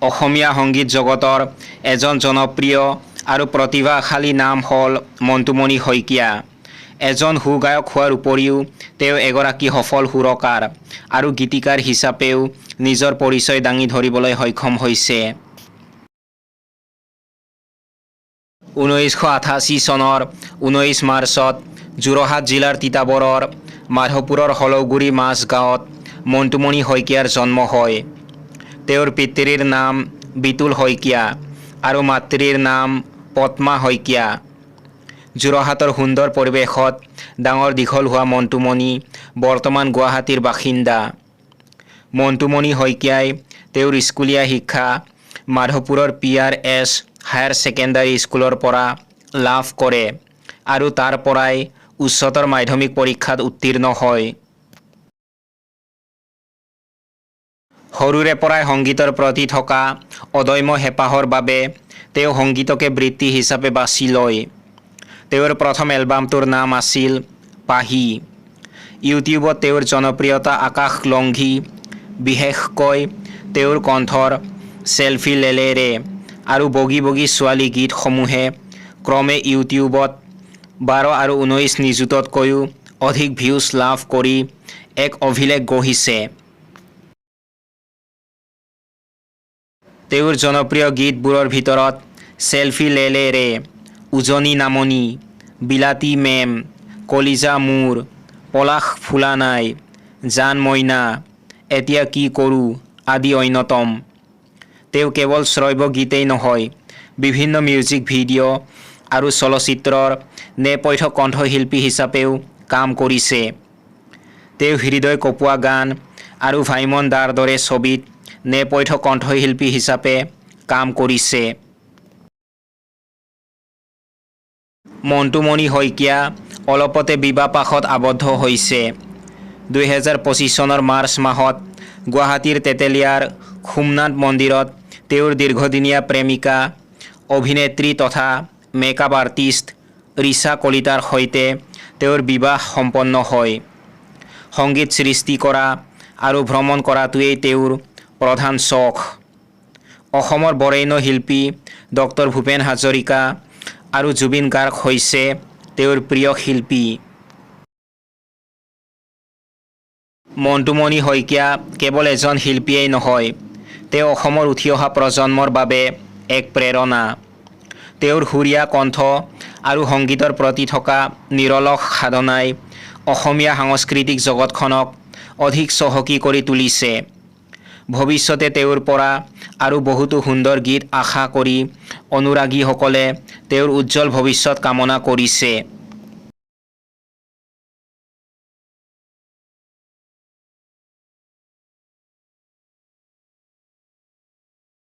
অসমীয়া সংগীত জগতৰ এজন জনপ্ৰিয় আৰু প্ৰতিভাশালী নাম হ'ল মণ্টুমণি শইকীয়া। এজন সুগায়ক হোৱাৰ উপৰিও তেওঁ এগৰাকী সফল সুৰকাৰ আৰু গীতিকাৰ হিচাপেও নিজৰ পৰিচয় দাঙি ধৰিবলৈ সক্ষম হৈছে। 1988 চনৰ 19 মাৰ্চত যোৰহাট জিলাৰ তিতাবৰৰ মাধৱপুৰৰ হলৌগুৰি মাছ গাঁৱত মণ্টুমণি শইকীয়াৰ জন্ম হয়। তেওঁৰ পিতৃৰ নাম বিতুল শইকীয়া আৰু মাতৃৰ নাম পদ্মা শইকীয়া। যোৰহাটৰ সুন্দৰ পৰিৱেশত ডাঙৰ দীঘল হোৱা মণ্টুমণি বৰ্তমান গুৱাহাটীৰ বাসিন্দা। মণ্টুমণি শইকীয়াই তেওঁৰ স্কুলীয়া শিক্ষা মাধৱপুৰৰ PRS হায়াৰ ছেকেণ্ডাৰী স্কুলৰ পৰা লাভ কৰে আৰু তাৰ পৰাই উচ্চতৰ মাধ্যমিক পৰীক্ষাত উত্তীৰ্ণ হয়। সৰুৰে পৰাই সংগীতৰ প্ৰতি থকা অদম্য হেঁপাহৰ বাবে তেওঁ সংগীতকে বৃত্তি হিচাপে বাছি লয়। তেওঁৰ প্ৰথম এলবামটোৰ নাম আছিল পাহি। ইউটিউবত তেওঁৰ জনপ্ৰিয়তা আকাশ লংঘি, বিশেষকৈ তেওঁৰ কণ্ঠৰ চেল্ফি লেলেৰে আৰু বগী বগী ছোৱালী গীতসমূহে ক্ৰমে ইউটিউবত 12 আৰু 19 নিযুততকৈও অধিক ভিউজ লাভ কৰি এক অভিলেখ গঢ়িছে। তেওঁৰ জনপ্ৰিয় গীতবোৰৰ ভিতৰত চেল্ফি লেলেৰে, উজনি নামনি, বিলাতী মেম, কলিজা মোৰ, পলাশ ফুলা নাই, জান মইনা, এতিয়া কি কৰোঁ আদি অন্যতম। তেওঁ কেৱল শ্ৰব্য গীতেই নহয়, বিভিন্ন মিউজিক ভিডিঅ' আৰু চলচ্চিত্ৰৰ নেপথ্য কণ্ঠশিল্পী হিচাপেও কাম কৰিছে। তেওঁ হৃদয় কঁপোৱা গান আৰু ভাইমন দাৰ দৰে ছবিত নেপথ্য কণ্ঠশিল্পী হিচাপে কাম কৰিছে। মণ্টুমণি শইকীয়া অলপতে বিবাহপাশত আবদ্ধ হৈছে। 2025 চনৰ মাৰ্চ মাহত গুৱাহাটীৰ তেতেলীয়াৰ সোমনাথ মন্দিৰত তেওঁৰ দীৰ্ঘদিনীয়া প্ৰেমিকা, অভিনেত্ৰী তথা মেকআপ আৰ্টিষ্ট ৰিচা কলিতাৰ সৈতে তেওঁৰ বিবাহ সম্পন্ন হয়। সংগীত সৃষ্টি কৰা আৰু ভ্ৰমণ কৰাটোৱেই তেওঁৰ প্ৰধান চখ। অসমৰ বৰেণ্য শিল্পী ডক্টৰ ভূপেন হাজৰিকা আৰু জুবিন গাৰ্গ হৈছে তেওঁৰ প্ৰিয় শিল্পী। মণ্টুমণি শইকীয়া কেৱল এজন শিল্পীয়েই নহয়, তেওঁ অসমৰ উঠি অহা প্ৰজন্মৰ বাবে এক প্ৰেৰণা। তেওঁৰ সুৰীয়া কণ্ঠ আৰু সংগীতৰ প্ৰতি থকা নিৰলস সাধনাই অসমীয়া সাংস্কৃতিক জগতখনক অধিক চহকী কৰি তুলিছে। ভৱিষ্যতে তেওঁৰ পৰা আৰু বহুতো সুন্দৰ গীত আশা কৰি অনুৰাগীসকলে তেওঁৰ উজ্জ্বল ভৱিষ্যত কামনা কৰিছে।